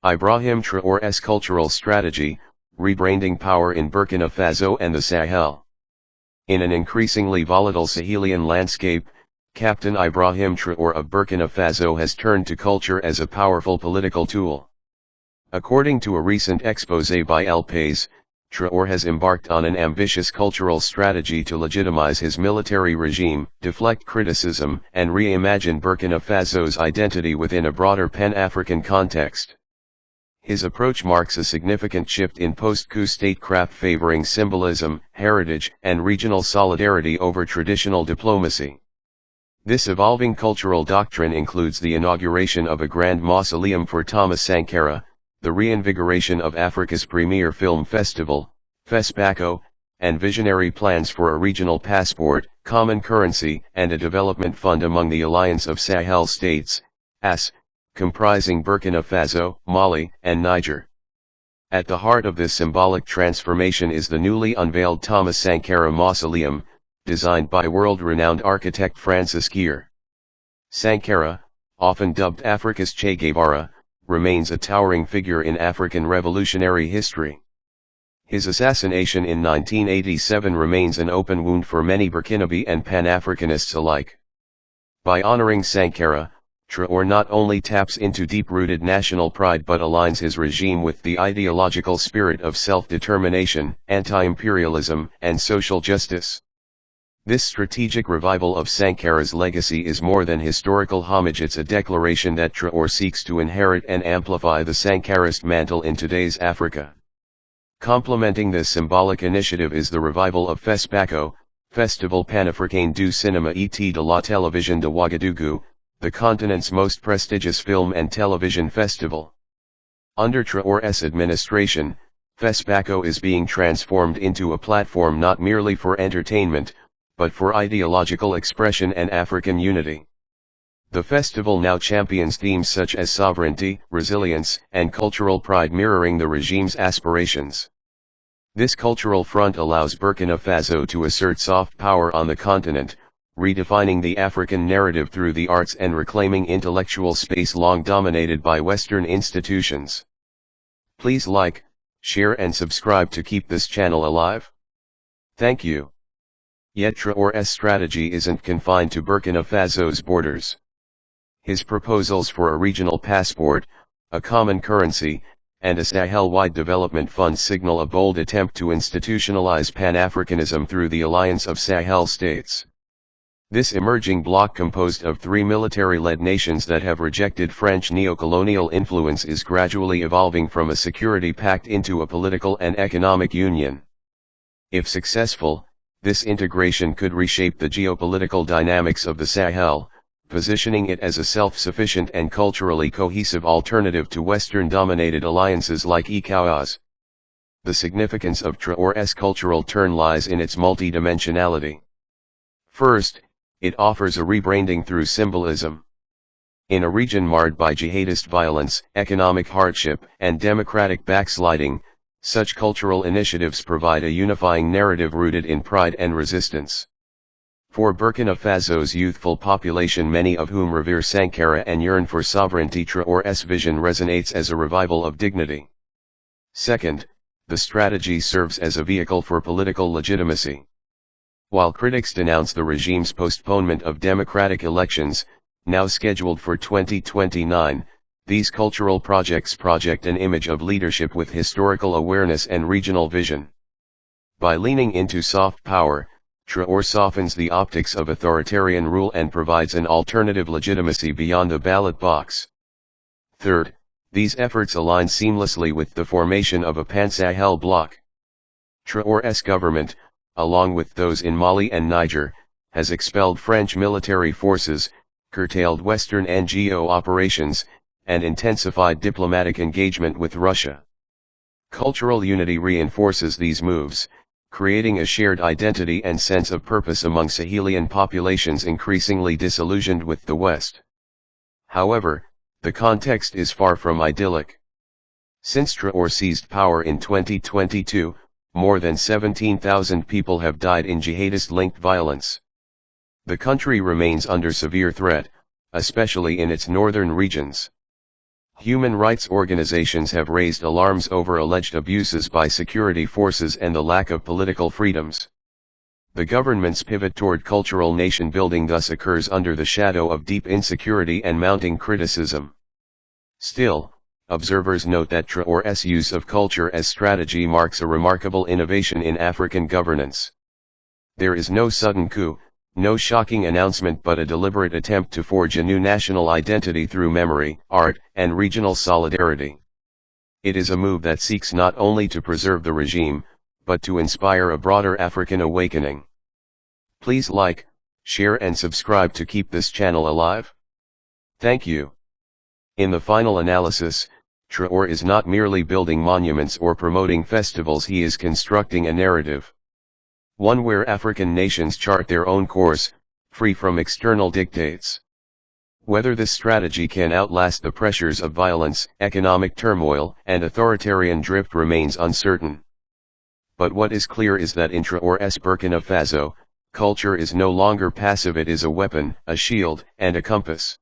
Ibrahim Traoré's cultural strategy, rebranding power in Burkina Faso and the Sahel. In an increasingly volatile Sahelian landscape, Captain Ibrahim Traoré of Burkina Faso has turned to culture as a powerful political tool. According to a recent exposé by El País, Traoré has embarked on an ambitious cultural strategy to legitimize his military regime, deflect criticism, and reimagine Burkina Faso's identity within a broader Pan-African context. His approach marks a significant shift in post-coup statecraft favoring symbolism, heritage, and regional solidarity over traditional diplomacy. This evolving cultural doctrine includes the inauguration of a grand mausoleum for Thomas Sankara, the reinvigoration of Africa's premier film festival, FESPACO, and visionary plans for a regional passport, common currency, and a development fund among the Alliance of Sahel States, AS, comprising Burkina Faso, Mali, and Niger. At the heart of this symbolic transformation is the newly unveiled Thomas Sankara Mausoleum, designed by world-renowned architect Francis Geer. Sankara, often dubbed Africa's Che Guevara, remains a towering figure in African revolutionary history. His assassination in 1987 remains an open wound for many Burkinabe and Pan-Africanists alike. By honoring Sankara, Traoré not only taps into deep-rooted national pride but aligns his regime with the ideological spirit of self-determination, anti-imperialism, and social justice. This strategic revival of Sankara's legacy is more than historical homage, it's a declaration that Traoré seeks to inherit and amplify the Sankarist mantle in today's Africa. Complementing this symbolic initiative is the revival of FESPACO, Festival Pan-Africain du Cinéma et de la Télévision de Ouagadougou, the continent's most prestigious film and television festival. Under Traoré's administration, FESPACO is being transformed into a platform not merely for entertainment, but for ideological expression and African unity. The festival now champions themes such as sovereignty, resilience, and cultural pride, mirroring the regime's aspirations. This cultural front allows Burkina Faso to assert soft power on the continent, redefining the African narrative through the arts and reclaiming intellectual space long dominated by Western institutions. Please like, share and subscribe to keep this channel alive. Thank you. Yet Traoré's strategy isn't confined to Burkina Faso's borders. His proposals for a regional passport, a common currency, and a Sahel-wide development fund signal a bold attempt to institutionalize Pan-Africanism through the Alliance of Sahel States. This emerging bloc, composed of three military-led nations that have rejected French neocolonial influence, is gradually evolving from a security pact into a political and economic union. If successful, this integration could reshape the geopolitical dynamics of the Sahel, positioning it as a self-sufficient and culturally cohesive alternative to Western-dominated alliances like ECOWAS. The significance of Traoré's cultural turn lies in its multidimensionality. First, it offers a rebranding through symbolism. In a region marred by jihadist violence, economic hardship, and democratic backsliding, such cultural initiatives provide a unifying narrative rooted in pride and resistance. For Burkina Faso's youthful population, many of whom revere Sankara and yearn for sovereignty, Traoré's vision resonates as a revival of dignity. Second, the strategy serves as a vehicle for political legitimacy. While critics denounce the regime's postponement of democratic elections, now scheduled for 2029, these cultural projects project an image of leadership with historical awareness and regional vision. By leaning into soft power, Traoré softens the optics of authoritarian rule and provides an alternative legitimacy beyond the ballot box. Third, these efforts align seamlessly with the formation of a Pan-Sahel bloc. Traoré's government, along with those in Mali and Niger, has expelled French military forces, curtailed Western NGO operations, and intensified diplomatic engagement with Russia. Cultural unity reinforces these moves, creating a shared identity and sense of purpose among Sahelian populations increasingly disillusioned with the West. However, the context is far from idyllic. Since Traoré seized power in 2022, more than 17,000 people have died in jihadist-linked violence. The country remains under severe threat, especially in its northern regions. Human rights organizations have raised alarms over alleged abuses by security forces and the lack of political freedoms. The government's pivot toward cultural nation-building thus occurs under the shadow of deep insecurity and mounting criticism. Still, observers note that Traoré's use of culture as strategy marks a remarkable innovation in African governance. There is no sudden coup, no shocking announcement, but a deliberate attempt to forge a new national identity through memory, art, and regional solidarity. It is a move that seeks not only to preserve the regime, but to inspire a broader African awakening. Please like, share and subscribe to keep this channel alive. Thank you. In the final analysis, Traoré is not merely building monuments or promoting festivals, he is constructing a narrative. One where African nations chart their own course, free from external dictates. Whether this strategy can outlast the pressures of violence, economic turmoil, and authoritarian drift remains uncertain. But what is clear is that in Traoré's Burkina Faso, culture is no longer passive, it is a weapon, a shield, and a compass.